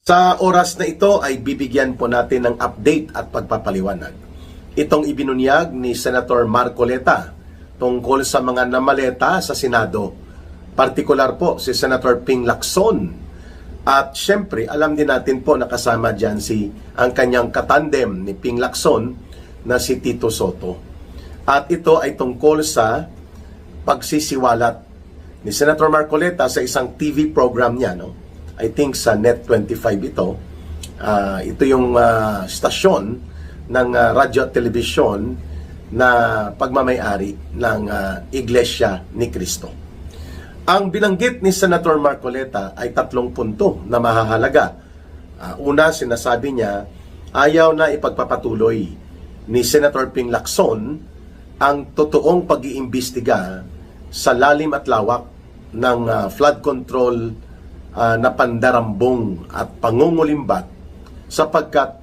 Sa oras na ito ay bibigyan po natin ng update at pagpapaliwanag. Itong ibinunyag ni Senator Marcoleta tungkol sa mga namaleta sa Senado. Partikular po si Senator Ping Lacson. At syempre, alam din natin po nakasama dyan ang kanyang katandem ni Ping Lacson na si Tito Soto. At ito ay tungkol sa pagsisiwalat ni Senator Marcoleta sa isang TV program niya, no? I think sa Net25 ito. Ito yung stasyon ng radyo at telebisyon na pagmamayari ng Iglesia ni Cristo. Ang binanggit ni Senator Marcoleta ay 3 punto na mahahalaga. Una, sinasabi niya, ayaw na ipagpapatuloy ni Senator Ping Lacson ang totoong pag-iimbestiga sa lalim at lawak ng flood control na pandarambong at pangungulimbat sapagkat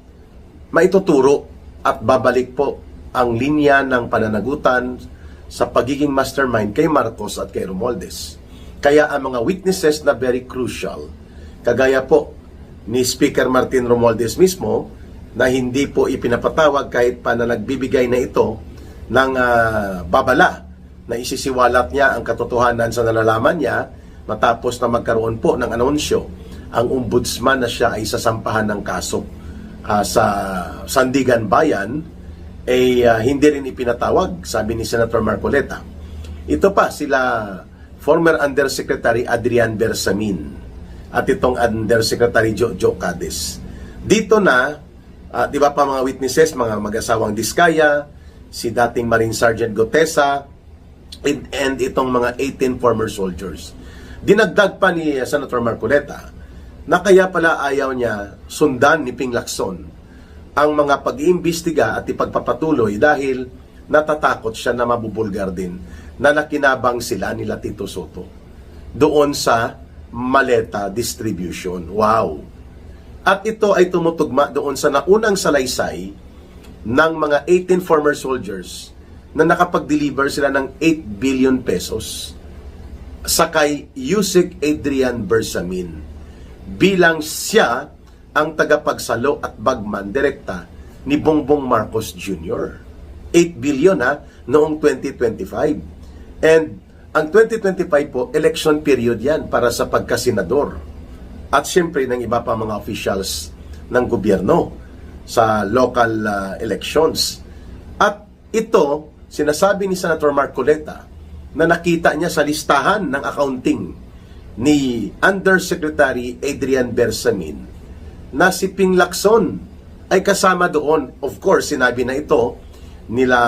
maituturo at babalik po ang linya ng pananagutan sa pagiging mastermind kay Marcos at kay Romualdez. Kaya ang mga witnesses na very crucial, kagaya po ni Speaker Martin Romualdez mismo, na hindi po ipinapatawag kahit pa na nagbibigay na ito ng babala na isisiwalat niya ang katotohanan sa nalalaman niya matapos na magkaroon po ng anunsyo ang ombudsman na siya ay sasampahan ng kaso sa Sandigan Bayan, hindi rin ipinatawag, sabi ni Senator Marcoleta. Ito pa sila former Undersecretary Adrian Bersamin at itong Undersecretary Jojo Cades. Dito na, di ba pa mga witnesses, mga mag-asawang Diskaya, si dating Marine Sergeant Gotesa, and itong mga 18 former soldiers. Dinagdag pa ni Senator Marcoleta na kaya pala ayaw niya sundan ni Ping Lacson ang mga pag-iimbestiga at ipagpapatuloy dahil natatakot siya na mabubulgar din na nakinabang sila nila Tito Soto doon sa maleta distribution. Wow! At ito ay tumutugma doon sa naunang salaysay ng mga 18 former soldiers na nakapag-deliver sila ng 8 billion pesos sa kay Yusek Adrian Bersamin bilang siya ang tagapagsalo at bagman direkta ni Bongbong Marcos Jr. 8 billion noong 2025. And ang 2025 po, election period yan para sa pagkasenador. At syempre ng iba pa mga officials ng gobyerno sa local elections. At ito, sinasabi ni Senator Marcoleta na nakita niya sa listahan ng accounting ni Undersecretary Adrian Bersamin na si Ping Lacson ay kasama doon. Of course, sinabi na ito nila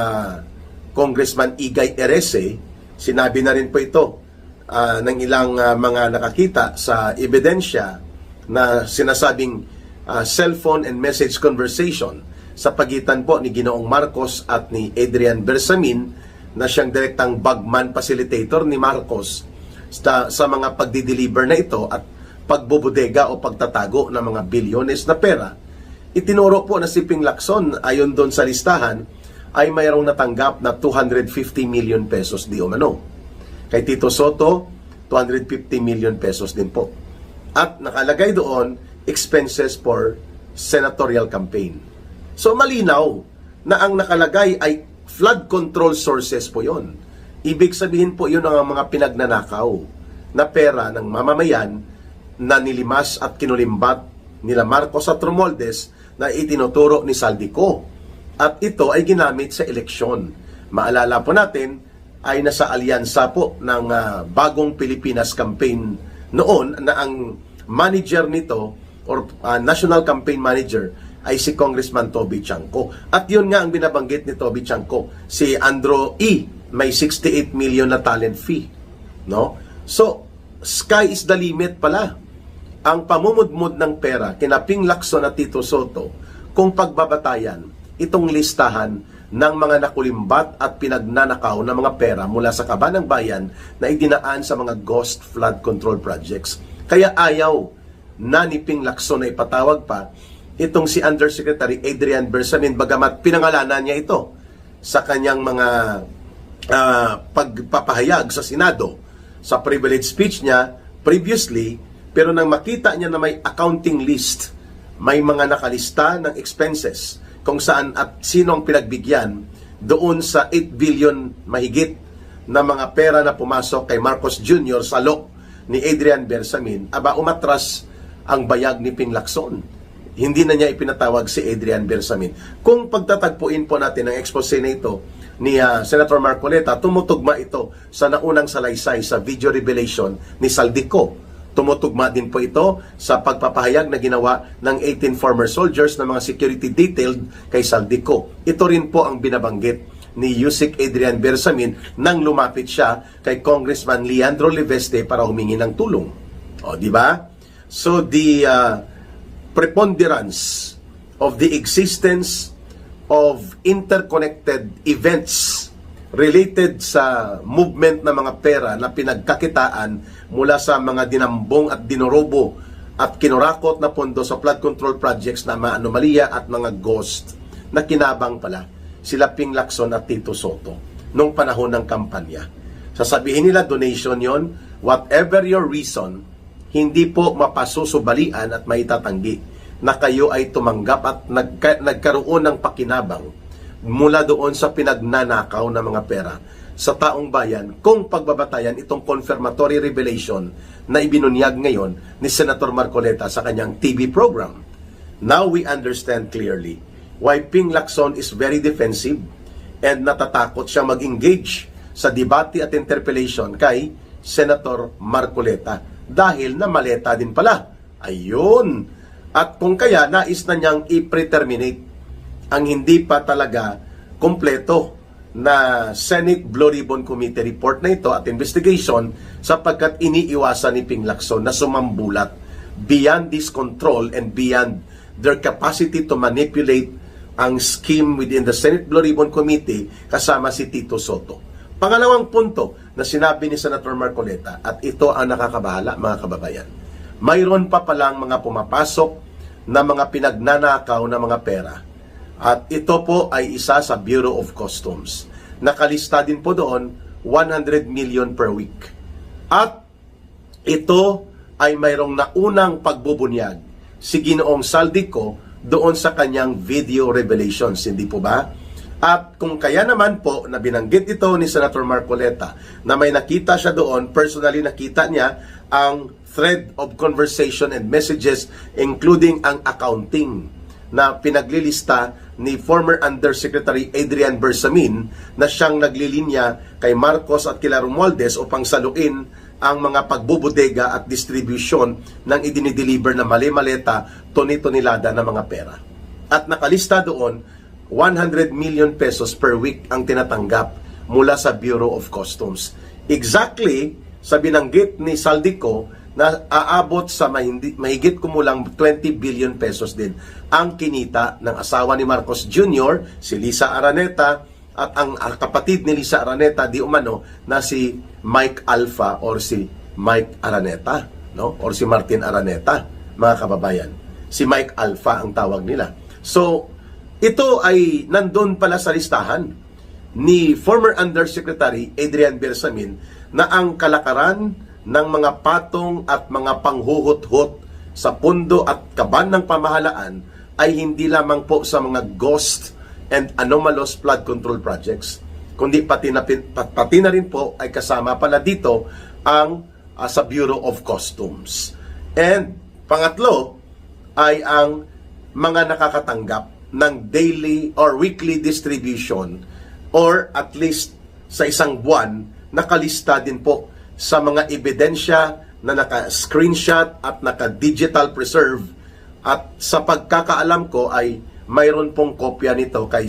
Congressman Igay Erese, sinabi na rin po ito ng ilang mga nakakita sa ebidensya na sinasabing cellphone and message conversation sa pagitan po ni Ginoong Marcos at ni Adrian Bersamin na siyang direktang bagman facilitator ni Marcos sa mga pagdi-deliver na ito at pagbubudega o pagtatago ng mga bilyones na pera. Itinuro po na si Ping Lacson ayon doon sa listahan ay mayroong natanggap na 250 million pesos di umano. Kay Tito Soto, 250 million pesos din po. At nakalagay doon, expenses for senatorial campaign. So malinaw na ang nakalagay ay flood control sources po yon. Ibig sabihin po yun ang mga pinagnanakaw na pera ng mamamayan na nilimas at kinulimbat nila Marcos at Romualdez na itinuturo ni Saldico. At ito ay ginamit sa eleksyon. Maalala po natin ay nasa alyansa po ng Bagong Pilipinas campaign noon na ang manager nito or national campaign manager ay si Congressman Toby Chanco. At yun nga ang binabanggit ni Toby Chanco, si Andrew E. may 68 million na talent fee. No? So, sky is the limit pala. Ang pamumudmud ng pera kina Ping Lacson at Tito Soto kung pagbabatayan itong listahan ng mga nakulimbat at pinagnanakaw na mga pera mula sa kaban ng bayan na idinaan sa mga ghost flood control projects. Kaya ayaw na ni Ping Lacson na ipatawag pa itong si Undersecretary Adrian Bersamin bagamat pinangalanan niya ito sa kanyang mga pagpapahayag sa Senado. Sa privilege speech niya previously Pero nang makita niya na may accounting list, may mga nakalista ng expenses kung saan at sino ang pinagbigyan doon sa 8 billion mahigit na mga pera na pumasok kay Marcos Jr. sa alok ni Adrian Bersamin, aba umatras ang bayag ni Ping Lacson. Hindi na niya ipinatawag si Adrian Bersamin. Kung pagtatagpuin po natin ang expose na ito ni Senator Marcoleta, tumutugma ito sa naunang salaysay sa video revelation ni Saldico. Tumutugma din po ito sa pagpapahayag na ginawa ng 18 former soldiers na mga security detailed kay Saldico. Ito rin po ang binabanggit ni Yusek Adrian Bersamin nang lumapit siya kay Congressman Leandro Leveste para humingi ng tulong. O, di ba? So, the preponderance of the existence of interconnected events related sa movement ng mga pera na pinagkakitaan mula sa mga dinambong at dinorobo at kinurakot na pondo sa flood control projects na mga anomalya at mga ghost na kinabang pala sila Ping Lacson at Tito Soto nung panahon ng kampanya. Sasabihin nila donation yon, whatever your reason, hindi po mapasusubalian at maitatanggi na kayo ay tumanggap at nagkaroon ng pakinabang mula doon sa pinagnanakaw na mga pera sa taong bayan kung pagbabatayan itong confirmatory revelation na ibinunyag ngayon ni Senator Marcoleta sa kanyang TV program. Now we understand clearly why Ping Lacson is very defensive and natatakot siya mag-engage sa debate at interpellation kay Senator Marcoleta dahil namaleta din pala. Ayun! At kung kaya, nais na niyang i-preterminate ang hindi pa talaga kompleto na Senate Blue Ribbon Committee report na ito at investigation sapagkat iniiwasan ni Ping Lacson na sumambulat beyond this control and beyond their capacity to manipulate ang scheme within the Senate Blue Ribbon Committee kasama si Tito Soto. Pangalawang punto na sinabi ni Senator Marcoleta, at ito ang nakakabahala mga kababayan, mayroon pa palang mga pumapasok na mga pinagnanakaw na mga pera. At ito po ay isa sa Bureau of Customs. Nakalista din po doon 100 million per week. At ito ay mayroong naunang pagbubunyag si Ginoong Saldico doon sa kanyang video revelations, hindi po ba? At kung kaya naman po na binanggit ito ni Senator Marcoleta na may nakita siya doon, personally nakita niya ang thread of conversation and messages including ang accounting na pinaglilista ni former Undersecretary Adrian Bersamin na siyang naglilinya kay Marcos at kila Romualdez upang saluin ang mga pagbubudega at distribution ng idinideliver na mali-maleta, toni-tonelada na mga pera. At nakalista doon, 100 million pesos per week ang tinatanggap mula sa Bureau of Customs. Exactly sa binanggit ni Saldico na aabot sa mahigit kumulang 20 billion pesos din ang kinita ng asawa ni Marcos Jr., si Lisa Araneta, at ang kapatid ni Lisa Araneta di umano na si Mike Alpha or si Mike Araneta, no? Or si Martin Araneta, mga kababayan. Si Mike Alpha ang tawag nila. So, ito ay nandun pala sa listahan ni former Undersecretary Adrian Bersamin na ang kalakaran ng mga patong at mga panghuhot-hot sa pundo at kaban ng pamahalaan ay hindi lamang po sa mga ghost and anomalous flood control projects, kundi pati na rin po ay kasama pala dito ang sa Bureau of Customs. And pangatlo ay ang mga nakakatanggap ng daily or weekly distribution or at least sa isang buwan nakalista din po sa mga ebidensya na naka-screenshot at naka-digital preserve, at sa pagkakaalam ko ay mayroon pong kopya nito kay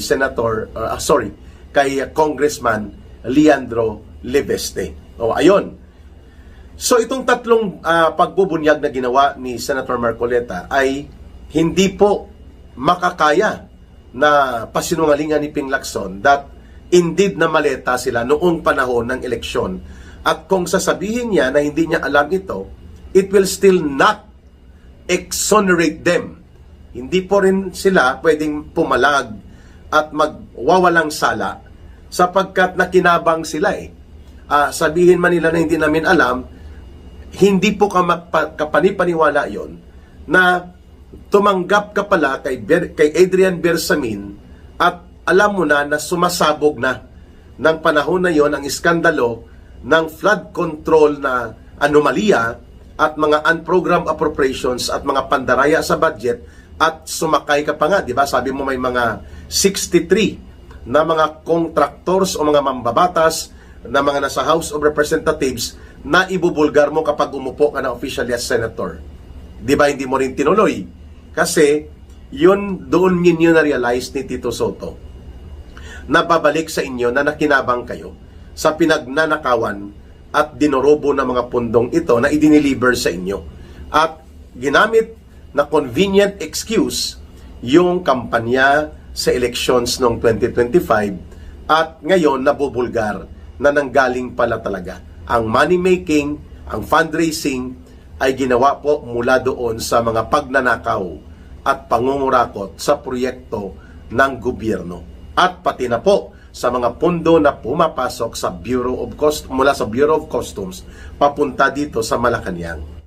kay Congressman Leandro Leveste. O ayun. So itong tatlong pagbubunyag na ginawa ni Senator Marcoleta ay hindi po makakaya na pasinungalingan ni Ping Lacson that indeed na maleta sila noong panahon ng eleksyon. At kung sasabihin niya na hindi niya alam ito, it will still not exonerate them. Hindi po rin sila pwedeng pumalag at magwawalang sala sapagkat nakinabang sila eh. Sabihin man nila na hindi namin alam, hindi po kapanipaniwala yon na tumanggap ka pala kay Adrian Bersamin at alam mo na sumasabog na ng panahon na yon ang iskandalo ng flood control na anomalya at mga unprogrammed appropriations at mga pandaraya sa budget at sumakay ka pa nga, di ba? Sabi mo may mga 63 na mga contractors o mga mambabatas na mga nasa House of Representatives na ibubulgar mo kapag umupo ka na officially as senator. Di ba hindi mo rin tinuloy? Kasi yun, doon ninyo na-realize ni Tito Soto na babalik sa inyo na nakinabang kayo sa pinagnanakawan at dinorobo ng mga pundong ito na idiniliver sa inyo. At ginamit na convenient excuse yung kampanya sa elections noong 2025 at ngayon nabubulgar na nanggaling pala talaga. Ang money making, ang fundraising ay ginawa po mula doon sa mga pagnanakaw at pangungurakot sa proyekto ng gobyerno. At pati na po sa mga pundo na pumapasok sa mula sa Bureau of Customs papunta dito sa Malacanang.